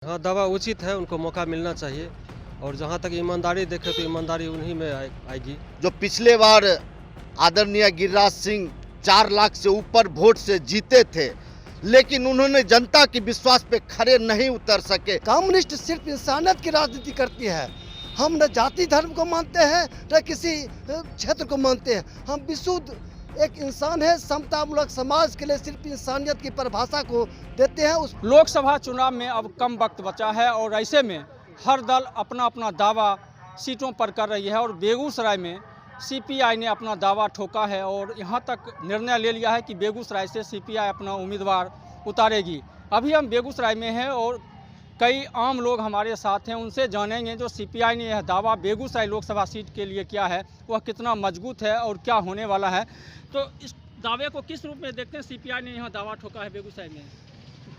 हाँ, दवा उचित है, उनको मौका मिलना चाहिए और जहाँ तक ईमानदारी देखें तो ईमानदारी उन्हीं में आएगी। जो पिछले बार आदरणीय गिरिराज सिंह 4 लाख से ऊपर वोट से जीते थे, लेकिन उन्होंने जनता के विश्वास पे खरे नहीं उतर सके। कम्युनिस्ट सिर्फ इंसानियत की राजनीति करती है। हम न जाति धर्म को मानते हैं न किसी क्षेत्र को मानते हैं। हम विशुद्ध एक इंसान है, समतामूलक समाज के लिए सिर्फ इंसानियत की परिभाषा को देते हैं। उस लोकसभा चुनाव में अब कम वक्त बचा है और ऐसे में हर दल अपना अपना दावा सीटों पर कर रही है और बेगूसराय में सीपीआई ने अपना दावा ठोका है और यहाँ तक निर्णय ले लिया है कि बेगूसराय से सीपीआई अपना उम्मीदवार उतारेगी। अभी हम बेगूसराय में हैं और कई आम लोग हमारे साथ हैं, उनसे जानेंगे जो सीपीआई ने यह दावा बेगूसराय लोकसभा सीट के लिए किया है वह कितना मजबूत है और क्या होने वाला है। तो इस दावे को किस रूप में देखते हैं? सीपीआई ने यहाँ दावा ठोका है बेगूसराय में।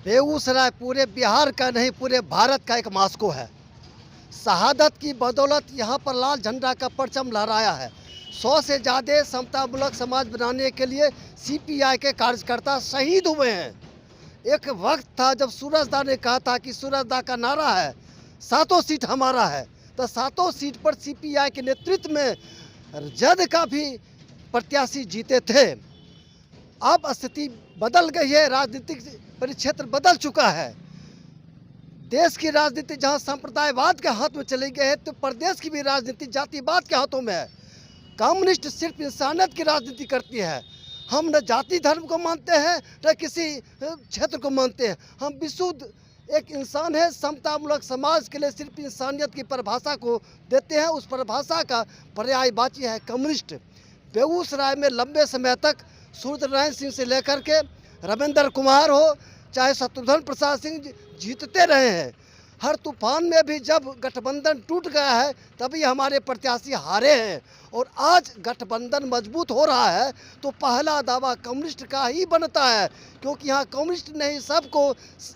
बेगूसराय पूरे बिहार का नहीं, पूरे भारत का एक मास्को है। शहादत की बदौलत यहाँ पर लाल झंडा का परचम लहराया है। 100 से ज़्यादा समतामूलक समाज बनाने के लिए सीपीआई के कार्यकर्ता शहीद हुए हैं। एक वक्त था जब सूरजदा ने कहा था कि सूरजदा का नारा है 7 सीट हमारा है, तो 7 सीट पर सीपीआई के नेतृत्व में जद का भी प्रत्याशी जीते थे। अब स्थिति बदल गई है, राजनीतिक परिक्षेत्र बदल चुका है। देश की राजनीति जहां संप्रदायवाद के हाथ में चली गई है, तो प्रदेश की भी राजनीति जातिवाद के हाथों में है। कम्युनिस्ट सिर्फ इंसानियत की राजनीति करती है। हम न जाति धर्म को मानते हैं न किसी क्षेत्र को मानते हैं। हम विशुद्ध एक इंसान है, समतामूलक समाज के लिए सिर्फ इंसानियत की परिभाषा को देते हैं। उस परिभाषा का पर्यायवाची है कम्युनिस्ट। बेगूसराय में लंबे समय तक सूर्यनारायण सिंह से लेकर के रविंद्र कुमार हो, चाहे शत्रुघ्न प्रसाद सिंह जीतते रहे हैं। हर तूफान में भी जब गठबंधन टूट गया है तभी हमारे प्रत्याशी हारे हैं और आज गठबंधन मजबूत हो रहा है तो पहला दावा कम्युनिस्ट का ही बनता है, क्योंकि यहाँ कम्युनिस्ट नहीं सबको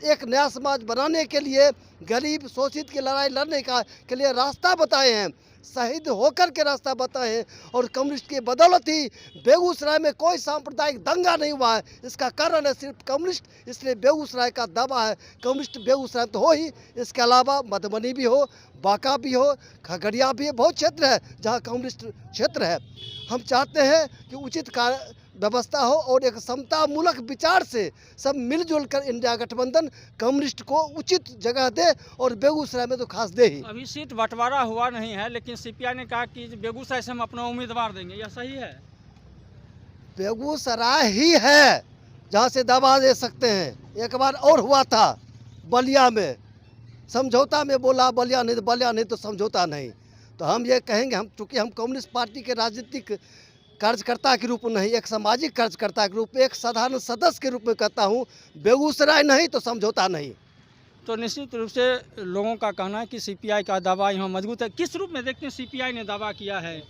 एक नया समाज बनाने के लिए, गरीब शोषित की लड़ाई लड़ने के लिए रास्ता बताए हैं, शहीद होकर के रास्ता बताए हैं। और कम्युनिस्ट की बदौलत ही बेगूसराय में कोई सांप्रदायिक दंगा नहीं हुआ है। इसका कारण है सिर्फ कम्युनिस्ट, इसलिए बेगूसराय का दावा है कम्युनिस्ट बेगूसराय तो हो ही। इसके अलावा मधुबनी भी हो, बांका भी हो, खगड़िया भी, बहुत क्षेत्र है जहां कम्युनिस्ट क्षेत्र है। हम चाहते हैं कि उचित व्यवस्था हो और एक समतामूलक विचार से सब मिलजुल कर इंडिया गठबंधन कम्युनिस्ट को उचित जगह दे और बेगूसराय में तो खास दे ही। अभी सीट बंटवारा हुआ नहीं है, लेकिन सीपीआई ने कहा कि बेगूसराय से हम अपना उम्मीदवार देंगे, यह सही है? बेगूसराय ही है जहां से दबा दे सकते हैं। एक बार और हुआ था बलिया में, समझौता में बोला बलिया नहीं तो समझौता नहीं। तो हम ये कहेंगे, हम चूँकि हम कम्युनिस्ट पार्टी के राजनीतिक कार्यकर्ता के रूप में नहीं, एक सामाजिक कार्यकर्ता के रूप में, एक साधारण सदस्य के रूप में कहता हूँ, बेगूसराय नहीं तो समझौता नहीं। तो निश्चित रूप से लोगों का कहना है कि सीपीआई का दावा यहाँ मजबूत है। किस रूप में देखते हैं सीपीआई ने दावा किया है?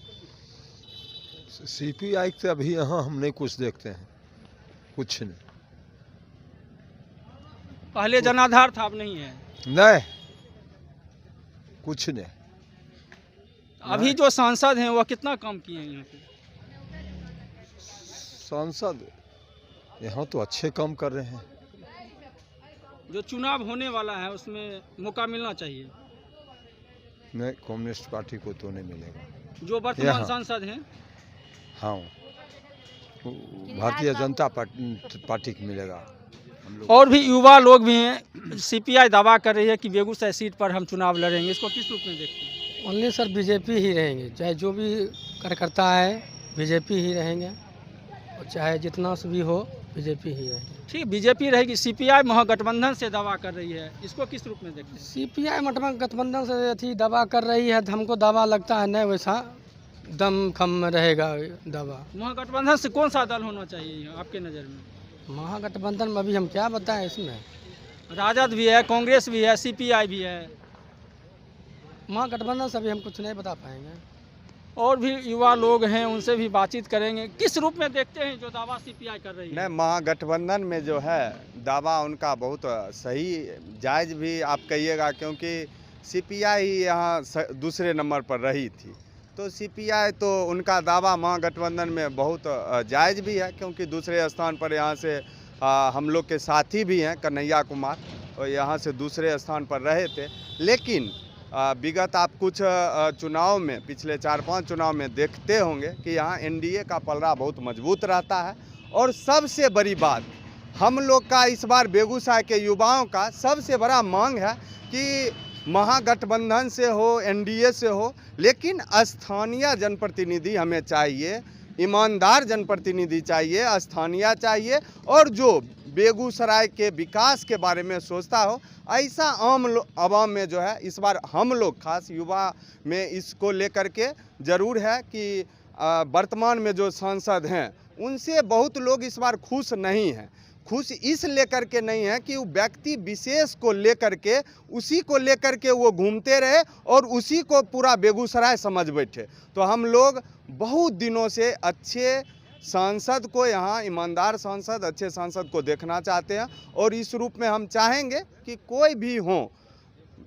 सीपीआई से अभी यहाँ हम नहीं कुछ देखते हैं, कुछ नहीं। पहले जनाधार था, अब नहीं है। नहीं, कुछ नहीं। अभी जो सांसद हैं वह कितना काम किए हैं यहाँ पे? सांसद यहाँ तो अच्छे काम कर रहे हैं। जो चुनाव होने वाला है उसमें मौका मिलना चाहिए। नहीं, कम्युनिस्ट पार्टी को तो नहीं मिलेगा। जो वर्तमान सांसद हैं, हाँ, भारतीय जनता पार्टी को मिलेगा। और भी युवा लोग भी हैं। सीपीआई दावा कर रही है कि बेगूसराय सीट पर हम चुनाव लड़ेंगे, इसको किस रूप में देखते हैं? ओनली सर बीजेपी ही रहेंगे, चाहे जो भी कार्यकर्ता है बीजेपी ही रहेंगे और चाहे जितना से भी हो बीजेपी ही रहेंगे। ठीक, बीजेपी रहेगी। सीपीआई महागठबंधन से दावा कर रही है, इसको किस रूप में देखते हैं? सीपीआई गठबंधन से अथी दावा कर रही है, हमको दावा लगता है नहीं वैसा दम खम रहेगा दावा। महागठबंधन से कौन सा दल होना चाहिए आपके नज़र में? महागठबंधन में अभी हम क्या बताएं, इसमें राजद भी है, कांग्रेस भी है, सीपीआई भी है। महागठबंधन से अभी हम कुछ नहीं बता पाएंगे। और भी युवा लोग हैं, उनसे भी बातचीत करेंगे। किस रूप में देखते हैं जो दावा सीपीआई कर रही है? नहीं, महागठबंधन में जो है दावा उनका बहुत सही जायज़ भी आप कहिएगा, क्योंकि सीपीआई यहाँ दूसरे नंबर पर रही थी, तो सीपीआई तो उनका दावा महागठबंधन में बहुत जायज़ भी है, क्योंकि दूसरे स्थान पर यहाँ से हम लोग के साथी भी हैं कन्हैया कुमार, और यहाँ से दूसरे स्थान पर रहे थे। लेकिन विगत आप कुछ चुनाव में, पिछले 4-5 चुनाव में देखते होंगे कि यहाँ एनडीए का पलड़ा बहुत मजबूत रहता है। और सबसे बड़ी बात, हम लोग का इस बार बेगूसराय के युवाओं का सबसे बड़ा मांग है कि महागठबंधन से हो, एनडीए से हो, लेकिन स्थानीय जनप्रतिनिधि हमें चाहिए, ईमानदार जनप्रतिनिधि चाहिए, स्थानीय चाहिए, और जो बेगूसराय के विकास के बारे में सोचता हो, ऐसा आवाम में जो है इस बार हम लोग खास युवा में इसको लेकर के ज़रूर है कि वर्तमान में जो सांसद हैं उनसे बहुत लोग इस बार खुश नहीं हैं। खुश इस लेकर के नहीं है कि वो व्यक्ति विशेष को लेकर के, उसी को लेकर के वो घूमते रहे और उसी को पूरा बेगूसराय समझ बैठे। तो हम लोग बहुत दिनों से अच्छे सांसद को, यहाँ ईमानदार सांसद, अच्छे सांसद को देखना चाहते हैं। और इस रूप में हम चाहेंगे कि कोई भी हो,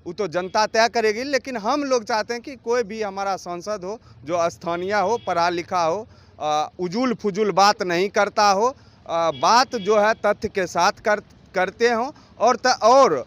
वो तो जनता तय करेगी, लेकिन हम लोग चाहते हैं कि कोई भी हमारा सांसद हो जो स्थानीय हो, पढ़ा लिखा हो, उजुल फुजुल बात नहीं करता हो, बात जो है तथ्य के साथ करते हों, और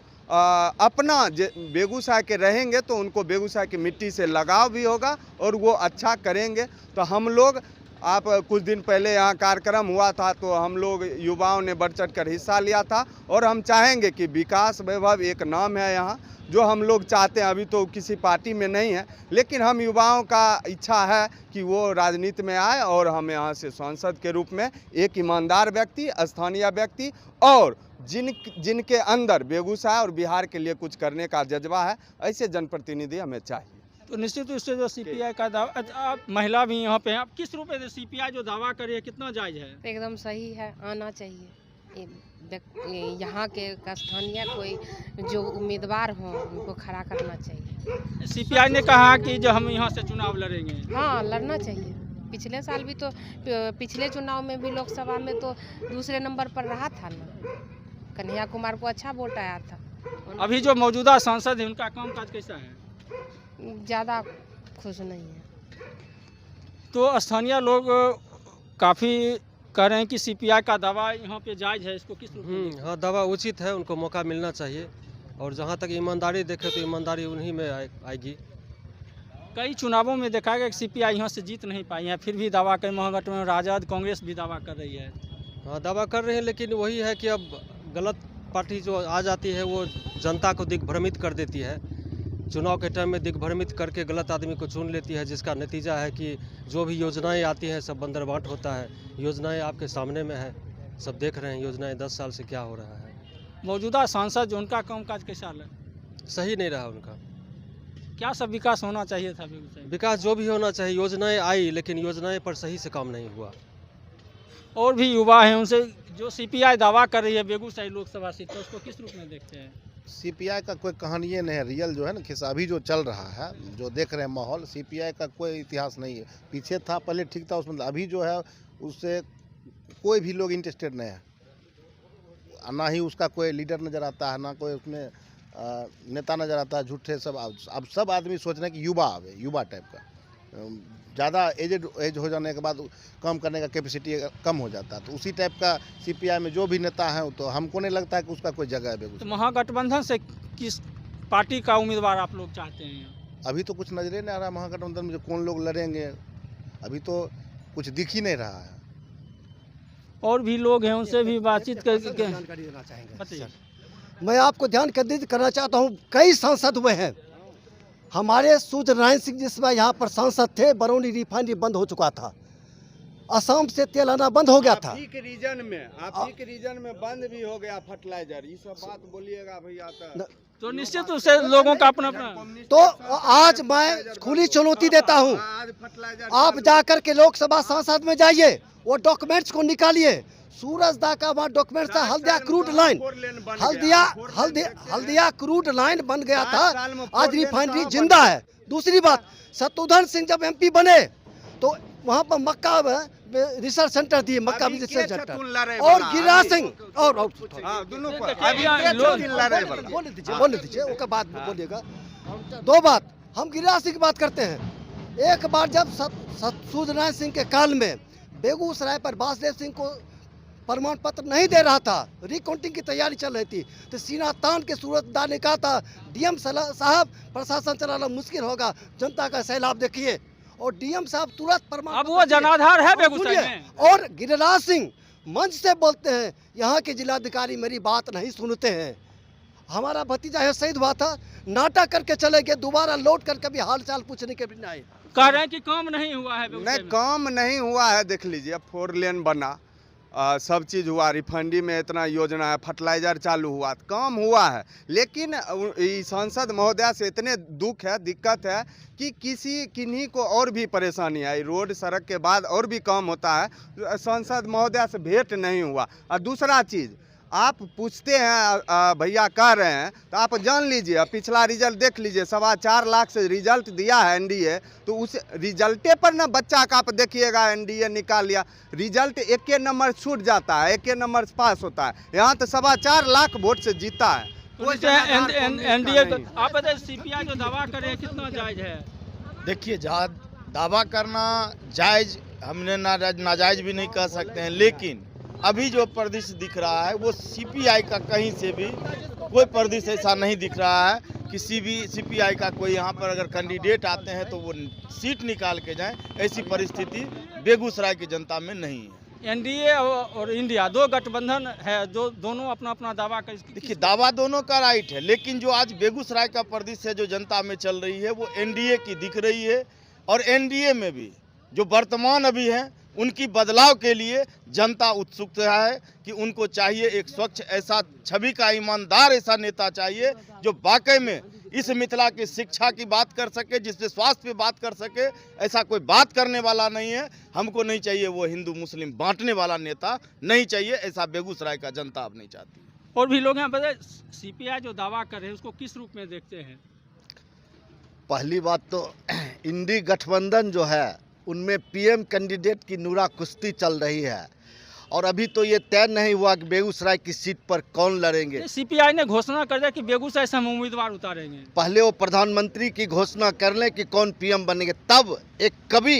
अपना बेगूसराय के रहेंगे तो उनको बेगूसराय की मिट्टी से लगाव भी होगा और वो अच्छा करेंगे। तो हम लोग, आप कुछ दिन पहले यहाँ कार्यक्रम हुआ था तो हम लोग युवाओं ने बढ़ चढ़ कर हिस्सा लिया था। और हम चाहेंगे कि विकास वैभव एक नाम है यहाँ, जो हम लोग चाहते हैं। अभी तो किसी पार्टी में नहीं है, लेकिन हम युवाओं का इच्छा है कि वो राजनीति में आए और हम यहाँ से सांसद के रूप में एक ईमानदार व्यक्ति, स्थानीय व्यक्ति, और जिनके अंदर बेगूसराय और बिहार के लिए कुछ करने का जज्बा है, ऐसे जनप्रतिनिधि हमें चाहिए। तो निश्चित रूप से जो सीपीआई का दावा, आप महिला भी यहाँ पे हैं, आप किस रूप में सीपीआई जो दावा कर रही है कितना जायज़ है? एकदम सही है, आना चाहिए। यहाँ के स्थानीय कोई जो उम्मीदवार हों उनको खड़ा करना चाहिए। सीपीआई ने कहा कि जो हम यहाँ से चुनाव लड़ेंगे। हाँ, लड़ना चाहिए। पिछले साल भी तो, पिछले चुनाव में भी लोकसभा में तो दूसरे नंबर पर रहा था ना, कन्हैया कुमार को अच्छा वोट आया था। अभी जो मौजूदा सांसद है उनका कामकाज कैसा है? ज़्यादा खुश नहीं है। तो स्थानीय लोग काफ़ी कह रहे हैं कि सीपीआई का दावा यहाँ पे जायज़ है, इसको किस रूप में? हाँ, दावा उचित है, उनको मौका मिलना चाहिए। और जहाँ तक ईमानदारी देखे तो ईमानदारी उन्हीं में आएगी। कई चुनावों में देखा गया कि सीपीआई यहाँ से जीत नहीं पाई है, फिर भी दावा कई महागठबंधन, राजद, कांग्रेस भी दावा कर रही है। हाँ, दावा कर रहे हैं, लेकिन वही है कि अब गलत पार्टी जो आ जाती है वो जनता को दिग्भ्रमित कर देती है। चुनाव के टाइम में दिग्भ्रमित करके गलत आदमी को चुन लेती है, जिसका नतीजा है कि जो भी योजनाएं आती हैं सब बंदरबाट होता है। योजनाएं आपके सामने में है, सब देख रहे हैं योजनाएं 10 साल से क्या हो रहा है। मौजूदा सांसद जो उनका कामकाज कैसा है? सही नहीं रहा उनका। क्या सब विकास होना चाहिए था बेगूसराय? विकास जो भी होना चाहिए, योजनाएं आई लेकिन योजनाएं पर सही से काम नहीं हुआ। और भी युवा हैं, उनसे जो सीपीआई दावा कर रही है बेगूसराय लोकसभा सीट, तो उसको किस रूप में देखते हैं? सीपीआई का कोई कहानी नहीं है, रियल जो है ना खिस्सा अभी जो चल रहा है, जो देख रहे हैं माहौल, सीपीआई का कोई इतिहास नहीं है। पीछे था, पहले ठीक था, उसमें अभी जो है उससे कोई भी लोग इंटरेस्टेड नहीं है। ना ही उसका कोई लीडर नज़र आता है, ना कोई उसमें नेता नज़र आता है। झूठे सब, अब सब आदमी सोच रहे हैं कि युवा आवे, युवा टाइप का। ज़्यादा एज हो जाने के बाद काम करने का कैपेसिटी कम हो जाता है। तो उसी टाइप का सीपीआई में जो भी नेता है, तो हमको नहीं लगता है कि उसका कोई जगह है बेगूसराय। तो महागठबंधन से किस पार्टी का उम्मीदवार आप लोग चाहते हैं? अभी तो कुछ नजरे नहीं आ रहा महागठबंधन में कौन लोग लड़ेंगे, अभी तो कुछ दिख ही नहीं रहा है। और भी लोग हैं, उनसे भी बातचीत करके जानकारी देना चाहेंगे। बताइए। मैं आपको ध्यान केंद्रित करना चाहता हूँ, कई सांसद हुए हैं हमारे। सूर्यनारायण सिंह जिसमें यहाँ पर सांसद थे, बरौनी रिफाइनरी बंद हो चुका था, असम से तेल आना बंद हो गया था। आप ही के रीजन में बंद भी हो गया फर्टिलाइजर। ये सब बात बोलिएगा भैया। तो निश्चित रूप से लोगों का अपना अपना। तो आज मैं खुली चुनौती देता हूँ, आप जाकर के लोकसभा सांसद में जाइए, वो डॉक्यूमेंट्स को निकालिए। सूरज दा का वहाँ डॉक्यूमेंट्स था, Haldia crude line, Haldia crude line बन गया था, आज रिफाइनरी जिंदा है। दूसरी बात, शत्रुघ्न सिंह जब एमपी बने तो वहाँ पर मक्का रिसर्च सेंटर दिए, मक्का रिसर्च सेंटर, और गिरिराज सिंह और बोलने दीजिए, उसके बाद बोलिएगा। दो बात, हम गिरिराज सिंह की बात करते हैं। एक बार जब सूर्यनारायण सिंह के काल में बेगूसराय पर वासुदेव सिंह को प्रमाण पत्र नहीं दे रहा था, रिकाउंटिंग की तैयारी चल रही थी, तो सीना तान के सूरजदार ने कहा था डीएम साहब प्रशासन चलाना मुश्किल होगा, जनता का सैलाब देखिए, और डीएम साहब तुरंत प्रमाण अब वो जनाधार है बेगूसराय में। और गिरिराज सिंह मंच से बोलते हैं यहाँ के जिलाधिकारी मेरी बात नहीं सुनते हैं। हमारा भतीजा है शहीद हुआ था, नाटक करके चले गए, दोबारा लौट कर कभी हाल चाल पूछने के भी नहीं आए। कह रहे हैं कि काम नहीं हुआ है बेगूसराय नहीं, में। काम नहीं हुआ है। देख लीजिए 4 लेन बना, सब चीज़ हुआ, रिफंडी में इतना योजना है, फर्टिलाइजर चालू हुआ, काम हुआ है। लेकिन सांसद महोदया से इतने दुख है, दिक्कत है कि किन्हीं को और भी परेशानी आई। रोड सड़क के बाद और भी काम होता है, सांसद महोदया से भेंट नहीं हुआ। और दूसरा चीज़ आप पूछते हैं, भैया कह रहे हैं, तो आप जान लीजिए, पिछला रिजल्ट देख लीजिए, 4.25 लाख से रिजल्ट दिया है एनडीए, तो उस रिजल्टे पर ना बच्चा का आप देखिएगा, एनडीए निकाल लिया, रिजल्ट 1 नंबर छूट जाता है, 1 नंबर पास होता है। यहाँ तो 4.25 लाख वोट से जीता है। एनडीए आप बताइए, सीपीआई जो दावा कर रहे हैं कितना जायज है? देखिए, दावा करना जायज, हमने नाजायज भी नहीं कह सकते हैं, लेकिन अभी जो परिदृश्य दिख रहा है वो सीपीआई का कहीं से भी कोई परिदृश्य ऐसा नहीं दिख रहा है कि सीपीआई का कोई यहाँ पर अगर कैंडिडेट आते हैं तो वो सीट निकाल के जाएं, ऐसी परिस्थिति बेगूसराय की जनता में नहीं है। एनडीए और इंडिया 2 गठबंधन है, जो दोनों अपना अपना दावा कर। देखिए, दावा दोनों का राइट है, लेकिन जो आज बेगूसराय का परिदृश्य जो जनता में चल रही है वो एनडीए की दिख रही है। और एनडीए में भी जो वर्तमान अभी हैं उनकी बदलाव के लिए जनता उत्सुक है कि उनको चाहिए एक स्वच्छ ऐसा छवि का ईमानदार ऐसा नेता चाहिए जो वाकई में इस मिथिला की शिक्षा की बात कर सके, जिससे स्वास्थ्य पे बात कर सके। ऐसा कोई बात करने वाला नहीं है। हमको नहीं चाहिए वो हिंदू मुस्लिम बांटने वाला नेता, नहीं चाहिए ऐसा बेगूसराय का जनता अब नहीं चाहती। और भी लोग हैं, बताए सीपीआई जो दावा कर रहे हैं उसको किस रूप में देखते हैं? पहली बात तो इंडी गठबंधन जो है उनमें पीएम कैंडिडेट की नूरा कुश्ती चल रही है, और अभी तो ये तय नहीं हुआ कि बेगूसराय की सीट पर कौन लड़ेंगे। सीपीआई ने घोषणा कर दिया कि बेगूसराय से हम उम्मीदवार उतारेंगे। पहले वो प्रधानमंत्री की घोषणा कर लें कि कौन पीएम बनेंगे, तब एक कवि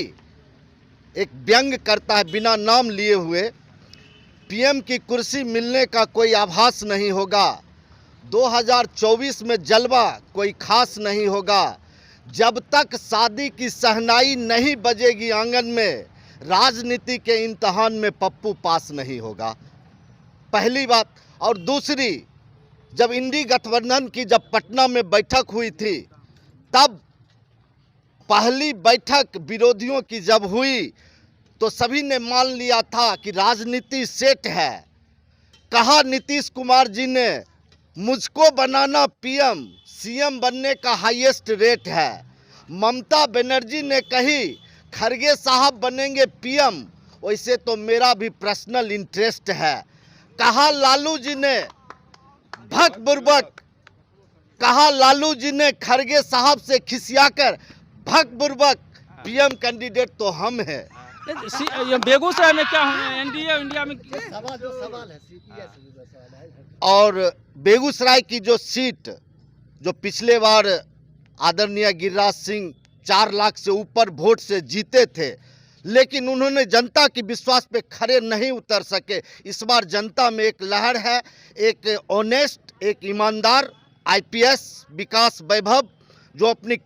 एक व्यंग करता है बिना नाम लिए हुए, पीएम की कुर्सी मिलने का कोई आभास नहीं होगा, 2024 में जलवा कोई खास नहीं होगा, जब तक शादी की शहनाई नहीं बजेगी आंगन में, राजनीति के इम्तिहान में पप्पू पास नहीं होगा। पहली बात। और दूसरी, जब इंडी गठबंधन की जब पटना में बैठक हुई थी, तब पहली बैठक विरोधियों की जब हुई तो सभी ने मान लिया था कि राजनीति सेट है। कहा नीतीश कुमार जी ने, मुझको बनाना पीएम, सीएम बनने का हाईएस्ट रेट है। ममता बनर्जी ने कही खरगे साहब बनेंगे पीएम, वैसे तो मेरा भी पर्सनल इंटरेस्ट है। कहा लालू जी ने भक बुर्बक, कहा लालू जी ने खरगे साहब से खिसियाकर भक बुर्बक, पीएम कैंडिडेट तो हम हैं। बेगूसराय में क्या होना है? एनडीए इंडिया में सवाल है और बेगूसराय की जो सीट जो पिछले बार आदरणीय गिरिराज सिंह 4 लाख से ऊपर वोट से जीते थे, लेकिन उन्होंने जनता की विश्वास पे खरे नहीं उतर सके। इस बार जनता में एक लहर है, एक ऑनेस्ट, एक ईमानदार आईपीएस विकास वैभव, जो अपनी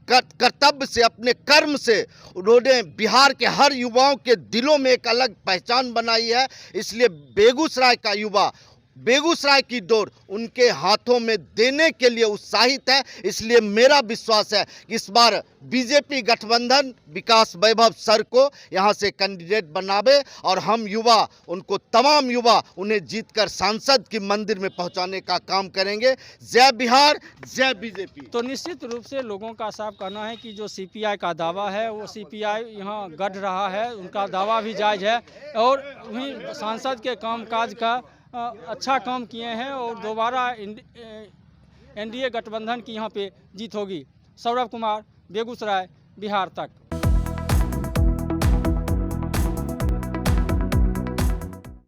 कर्तव्य से, अपने कर्म से उन्होंने बिहार के हर युवाओं के दिलों में एक अलग पहचान बनाई है। इसलिए बेगूसराय का युवा, बेगूसराय की डोर उनके हाथों में देने के लिए उत्साहित है। इसलिए मेरा विश्वास है कि इस बार बीजेपी गठबंधन विकास वैभव सर को यहाँ से कैंडिडेट बनावे, और हम युवा, उनको तमाम युवा उन्हें जीतकर सांसद की मंदिर में पहुँचाने का काम करेंगे। जय बिहार, जय बीजेपी। तो निश्चित रूप से लोगों का साफ कहना है कि जो सीपीआई का दावा है वो सीपीआई यहाँ गढ़ रहा है, उनका दावा भी जायज है, और वहीं सांसद के कामकाज का अच्छा काम किए हैं, और दोबारा एनडीए गठबंधन की यहाँ पे जीत होगी। सौरभ कुमार, बेगूसराय, बिहार तक।